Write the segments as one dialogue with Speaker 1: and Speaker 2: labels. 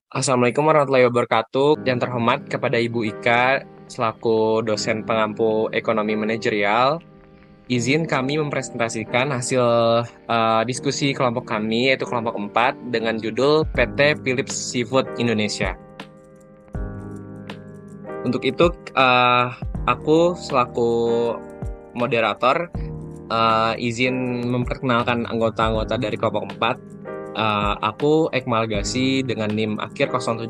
Speaker 1: Assalamualaikum warahmatullahi wabarakatuh. Yang terhormat kepada Ibu Ika selaku dosen pengampu ekonomi manajerial, izin kami mempresentasikan hasil diskusi kelompok kami yaitu kelompok 4 dengan judul PT Philips Seafood Indonesia. Untuk itu aku selaku moderator izin memperkenalkan anggota-anggota dari kelompok 4. Aku Ekmal Gasi dengan NIM akhir 075.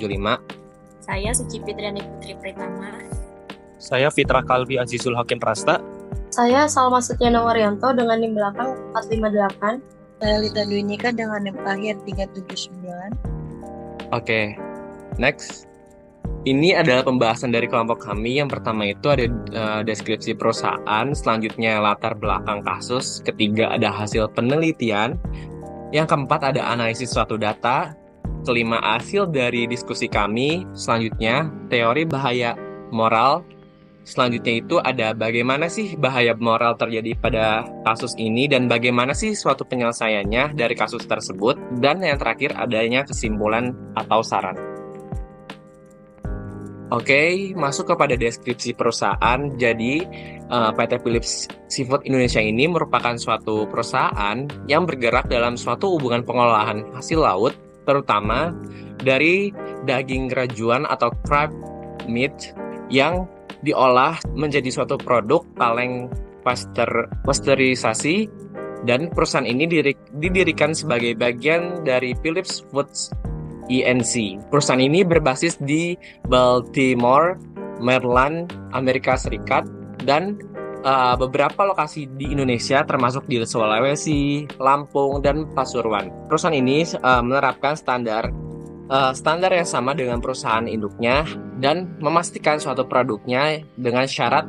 Speaker 2: Saya Suci Fitriani Putri Pritama.
Speaker 3: Saya Fitra Kalbi Azizul Hakim Rasta.
Speaker 4: Saya Salma Sutyana Waryanto dengan NIM belakang 458.
Speaker 5: Saya Lita Dwinika dengan NIM akhir 379.
Speaker 1: Oke, next. Ini adalah pembahasan dari kelompok kami. Yang pertama itu ada deskripsi perusahaan, selanjutnya latar belakang kasus, ketiga ada hasil penelitian, yang keempat ada analisis suatu data, kelima hasil dari diskusi kami, selanjutnya teori bahaya moral, selanjutnya itu ada bagaimana sih bahaya moral terjadi pada kasus ini dan bagaimana sih suatu penyelesaiannya dari kasus tersebut, dan yang terakhir adanya kesimpulan atau saran. Oke, masuk kepada deskripsi perusahaan. Jadi, PT Philips Seafood Indonesia ini merupakan suatu perusahaan yang bergerak dalam suatu hubungan pengolahan hasil laut, terutama dari daging rajuan atau crab meat yang diolah menjadi suatu produk kaleng pasteurisasi, dan perusahaan ini didirikan sebagai bagian dari Philips Foods Inc. Perusahaan ini berbasis di Baltimore, Maryland, Amerika Serikat, dan beberapa lokasi di Indonesia termasuk di Sulawesi, Lampung, dan Pasuruan. Perusahaan ini menerapkan standar yang sama dengan perusahaan induknya dan memastikan suatu produknya dengan syarat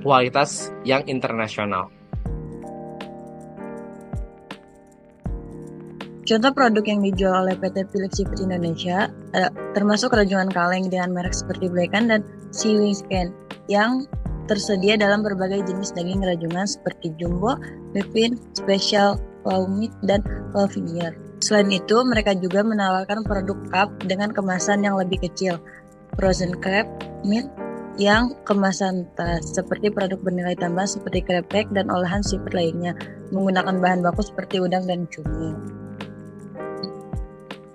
Speaker 1: kualitas yang internasional.
Speaker 5: Contoh produk yang dijual oleh PT Philips Seafood Indonesia termasuk rajungan kaleng dengan merek seperti Blackan dan Sea Wings Can yang tersedia dalam berbagai jenis daging rajungan seperti jumbo, bevin, special, raw meat, dan finier. Selain itu, mereka juga menawarkan produk cup dengan kemasan yang lebih kecil, frozen crab meat yang kemasan tas, seperti produk bernilai tambah seperti crab cake dan olahan seafood lainnya, menggunakan bahan baku seperti udang dan cumi.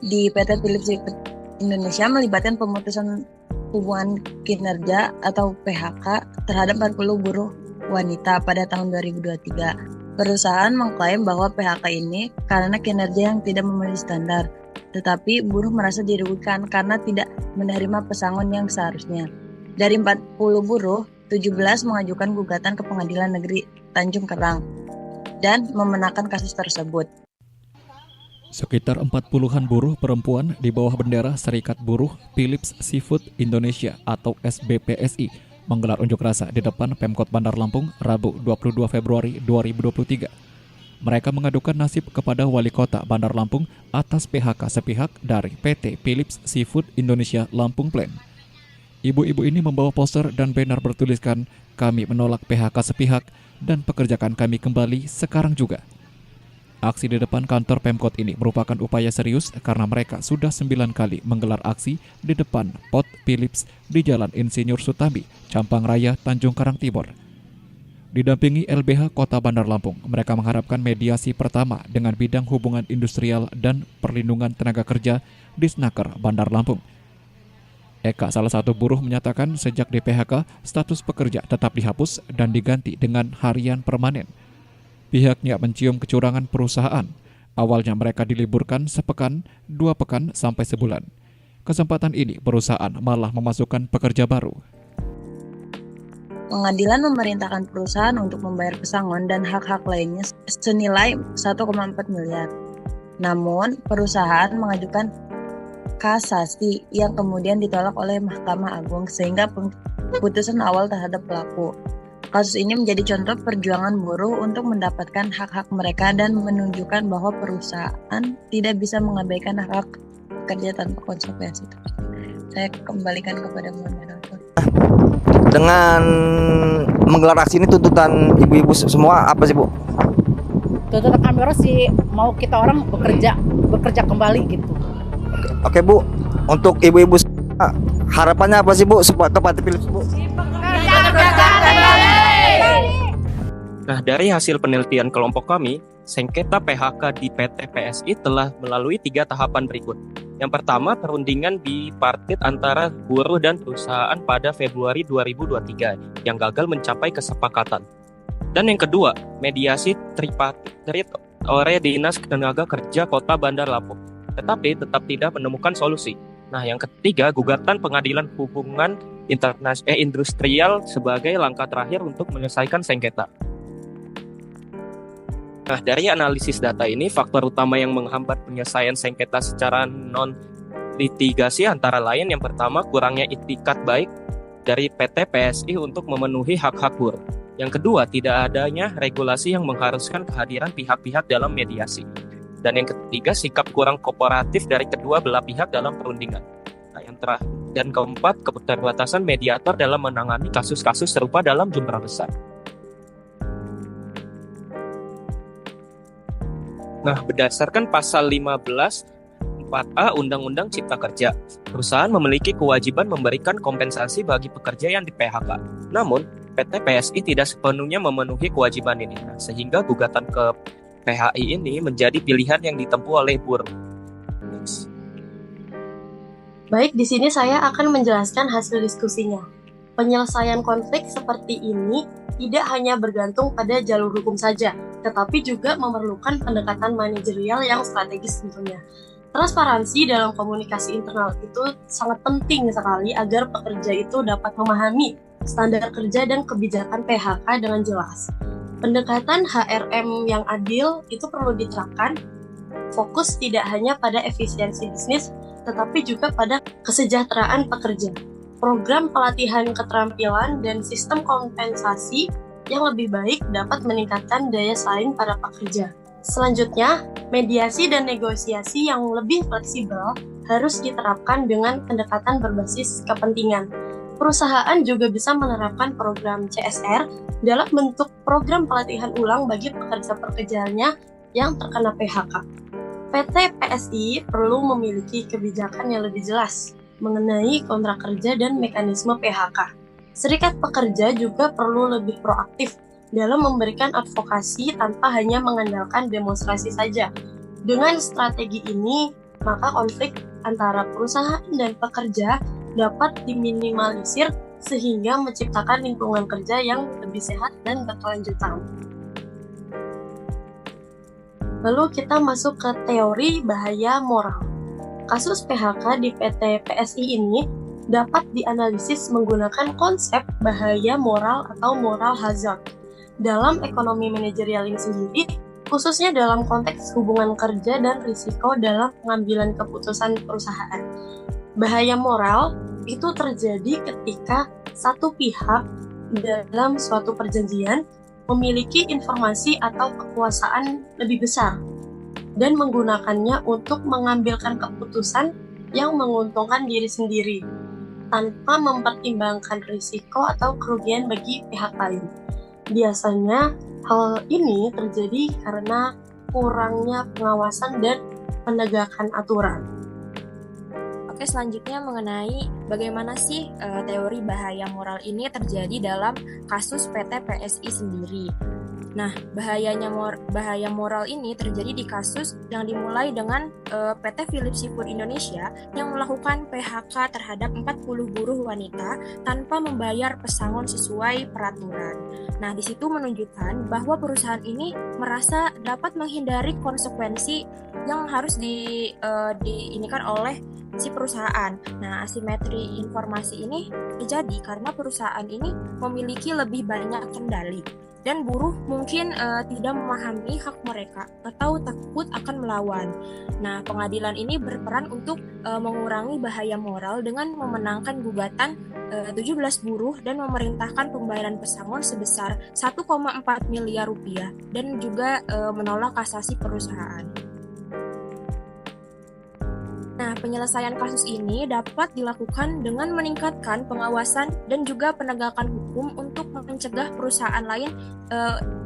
Speaker 5: Di PT Philips Seafood Indonesia melibatkan pemutusan hubungan kinerja atau PHK terhadap 40 buruh wanita pada tahun 2023. Perusahaan mengklaim bahwa PHK ini karena kinerja yang tidak memenuhi standar, tetapi buruh merasa dirugikan karena tidak menerima pesangon yang seharusnya. Dari 40 buruh, 17 mengajukan gugatan ke Pengadilan Negeri Tanjung Kerang dan memenangkan kasus tersebut.
Speaker 6: Sekitar 40-an buruh perempuan di bawah bendera Serikat Buruh Philips Seafood Indonesia atau SBPSI menggelar unjuk rasa di depan Pemkot Bandar Lampung Rabu 22 Februari 2023. Mereka mengadukan nasib kepada Wali Kota Bandar Lampung atas PHK sepihak dari PT Philips Seafood Indonesia Lampung Plan. Ibu-ibu ini membawa poster dan banner bertuliskan, "Kami menolak PHK sepihak dan pekerjakan kami kembali sekarang juga." Aksi di depan kantor Pemkot ini merupakan upaya serius karena mereka sudah 9 kali menggelar aksi di depan Pot Philips di Jalan Insinyur Sutambi, Campang Raya, Tanjung Karang Timur. Didampingi LBH Kota Bandar Lampung, mereka mengharapkan mediasi pertama dengan bidang hubungan industrial dan perlindungan tenaga kerja di Snaker, Bandar Lampung. Eka, salah satu buruh, menyatakan sejak di PHK, status pekerja tetap dihapus dan diganti dengan harian permanen. Pihaknya mencium kecurangan perusahaan. Awalnya mereka diliburkan sepekan, 2 pekan, sampai sebulan. Kesempatan ini perusahaan malah memasukkan pekerja baru.
Speaker 5: Pengadilan memerintahkan perusahaan untuk membayar pesangon dan hak-hak lainnya senilai 1,4 miliar. Namun, perusahaan mengajukan kasasi yang kemudian ditolak oleh Mahkamah Agung sehingga putusan awal terhadap pelaku. Kasus ini menjadi contoh perjuangan buruh untuk mendapatkan hak-hak mereka dan menunjukkan bahwa perusahaan tidak bisa mengabaikan hak kerja tanpa konsekuensi. Saya kembalikan kepada moderator.
Speaker 7: Dengan menggelar aksi ini tuntutan ibu-ibu semua apa sih, Bu?
Speaker 8: Tuntutan kami orang sih mau kita orang bekerja kembali gitu.
Speaker 7: Oke, Bu. Untuk ibu-ibu semua, harapannya apa sih Bu supaya ke PT Philips Bu?
Speaker 3: Nah, dari hasil penelitian kelompok kami, sengketa PHK di PT PSI telah melalui 3 tahapan berikut. Yang pertama, perundingan bipartit antara buruh dan perusahaan pada Februari 2023 yang gagal mencapai kesepakatan. Dan yang kedua, mediasi tripartit oleh Dinas Tenaga Kerja Kota Bandar Lampung, tetapi tetap tidak menemukan solusi. Nah, yang ketiga, gugatan pengadilan hubungan industrial sebagai langkah terakhir untuk menyelesaikan sengketa. Nah, dari analisis data ini, faktor utama yang menghambat penyelesaian sengketa secara non-litigasi antara lain yang pertama, kurangnya itikat baik dari PT PSI untuk memenuhi hak-hak buruh. Yang kedua, tidak adanya regulasi yang mengharuskan kehadiran pihak-pihak dalam mediasi. Dan yang ketiga, sikap kurang kooperatif dari kedua belah pihak dalam perundingan. Nah, yang terakhir dan keempat, keterbatasan mediator dalam menangani kasus-kasus serupa dalam jumlah besar. Nah, berdasarkan pasal 15 4A Undang-Undang Cipta Kerja, perusahaan memiliki kewajiban memberikan kompensasi bagi pekerja yang di PHK. Namun, PT PSI tidak sepenuhnya memenuhi kewajiban ini, sehingga gugatan ke PHI ini menjadi pilihan yang ditempuh oleh buruh.
Speaker 4: Baik, di sini saya akan menjelaskan hasil diskusinya. Penyelesaian konflik seperti ini tidak hanya bergantung pada jalur hukum saja, tetapi juga memerlukan pendekatan manajerial yang strategis tentunya. Transparansi dalam komunikasi internal itu sangat penting sekali agar pekerja itu dapat memahami standar kerja dan kebijakan PHK dengan jelas. Pendekatan HRM yang adil itu perlu diterapkan, fokus tidak hanya pada efisiensi bisnis, tetapi juga pada kesejahteraan pekerja. Program pelatihan keterampilan dan sistem kompensasi yang lebih baik dapat meningkatkan daya saing para pekerja. Selanjutnya, mediasi dan negosiasi yang lebih fleksibel harus diterapkan dengan pendekatan berbasis kepentingan. Perusahaan juga bisa menerapkan program CSR dalam bentuk program pelatihan ulang bagi pekerja-pekerjanya yang terkena PHK. PT PSI perlu memiliki kebijakan yang lebih jelas mengenai kontrak kerja dan mekanisme PHK. Serikat pekerja juga perlu lebih proaktif dalam memberikan advokasi tanpa hanya mengandalkan demonstrasi saja. Dengan strategi ini, maka konflik antara perusahaan dan pekerja dapat diminimalisir sehingga menciptakan lingkungan kerja yang lebih sehat dan berkelanjutan. Lalu kita masuk ke teori bahaya moral. Kasus PHK di PT PSI ini dapat dianalisis menggunakan konsep bahaya moral atau moral hazard. Dalam ekonomi manajerial ini sendiri, khususnya dalam konteks hubungan kerja dan risiko dalam pengambilan keputusan perusahaan. Bahaya moral itu terjadi ketika satu pihak dalam suatu perjanjian memiliki informasi atau kekuasaan lebih besar dan menggunakannya untuk mengambilkan keputusan yang menguntungkan diri sendiri tanpa mempertimbangkan risiko atau kerugian bagi pihak lain. Biasanya hal ini terjadi karena kurangnya pengawasan dan penegakan aturan.
Speaker 2: Oke, selanjutnya mengenai bagaimana sih teori bahaya moral ini terjadi dalam kasus PT PSI sendiri. Nah, bahaya moral ini terjadi di kasus yang dimulai dengan PT Philips Seafood Indonesia yang melakukan PHK terhadap 40 buruh wanita tanpa membayar pesangon sesuai peraturan. Nah, di situ menunjukkan bahwa perusahaan ini merasa dapat menghindari konsekuensi yang harus diinikan oleh si perusahaan. Nah, asimetri informasi ini terjadi karena perusahaan ini memiliki lebih banyak kendali dan buruh mungkin tidak memahami hak mereka atau takut akan melawan. Nah, pengadilan ini berperan untuk mengurangi bahaya moral dengan memenangkan gugatan 17 buruh dan memerintahkan pembayaran pesangon sebesar 1,4 miliar rupiah dan juga menolak kasasi perusahaan. Nah, penyelesaian kasus ini dapat dilakukan dengan meningkatkan pengawasan dan juga penegakan hukum untuk mencegah perusahaan lain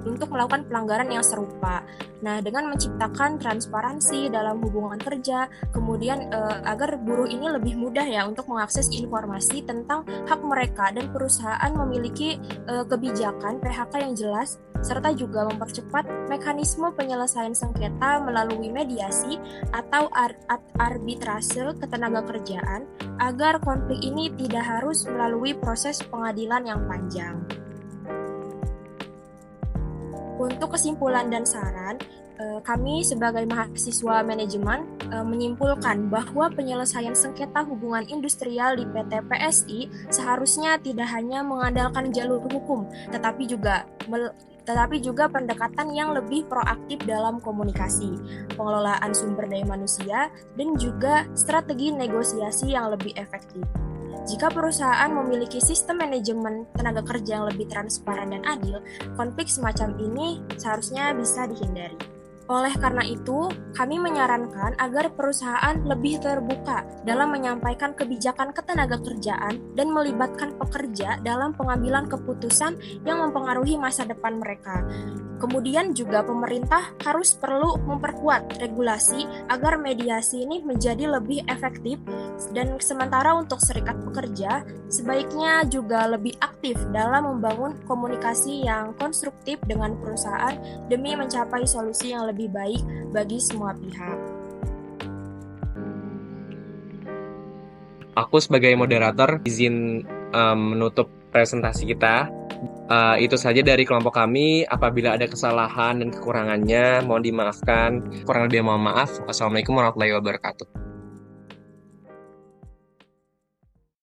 Speaker 2: untuk melakukan pelanggaran yang serupa. Nah, dengan menciptakan transparansi dalam hubungan kerja, kemudian agar buruh ini lebih mudah ya untuk mengakses informasi tentang hak mereka dan perusahaan memiliki kebijakan PHK yang jelas, serta juga mempercepat mekanisme penyelesaian sengketa melalui mediasi atau arbitrase ketenagakerjaan agar konflik ini tidak harus melalui proses pengadilan yang panjang. Untuk kesimpulan dan saran, kami sebagai mahasiswa manajemen menyimpulkan bahwa penyelesaian sengketa hubungan industrial di PT PSI seharusnya tidak hanya mengandalkan jalur hukum, tetapi juga pendekatan yang lebih proaktif dalam komunikasi, pengelolaan sumber daya manusia, dan juga strategi negosiasi yang lebih efektif. Jika perusahaan memiliki sistem manajemen tenaga kerja yang lebih transparan dan adil, konflik semacam ini seharusnya bisa dihindari. Oleh karena itu, kami menyarankan agar perusahaan lebih terbuka dalam menyampaikan kebijakan ketenagakerjaan dan melibatkan pekerja dalam pengambilan keputusan yang mempengaruhi masa depan mereka. Kemudian juga pemerintah perlu memperkuat regulasi agar mediasi ini menjadi lebih efektif, dan sementara untuk serikat pekerja sebaiknya juga lebih aktif dalam membangun komunikasi yang konstruktif dengan perusahaan demi mencapai solusi yang lebih baik bagi semua pihak.
Speaker 1: Aku sebagai moderator izin menutup presentasi kita. Itu saja dari kelompok kami. Apabila ada kesalahan dan kekurangannya, mohon dimaafkan. Kurang lebih mohon maaf. Wassalamualaikum warahmatullahi wabarakatuh.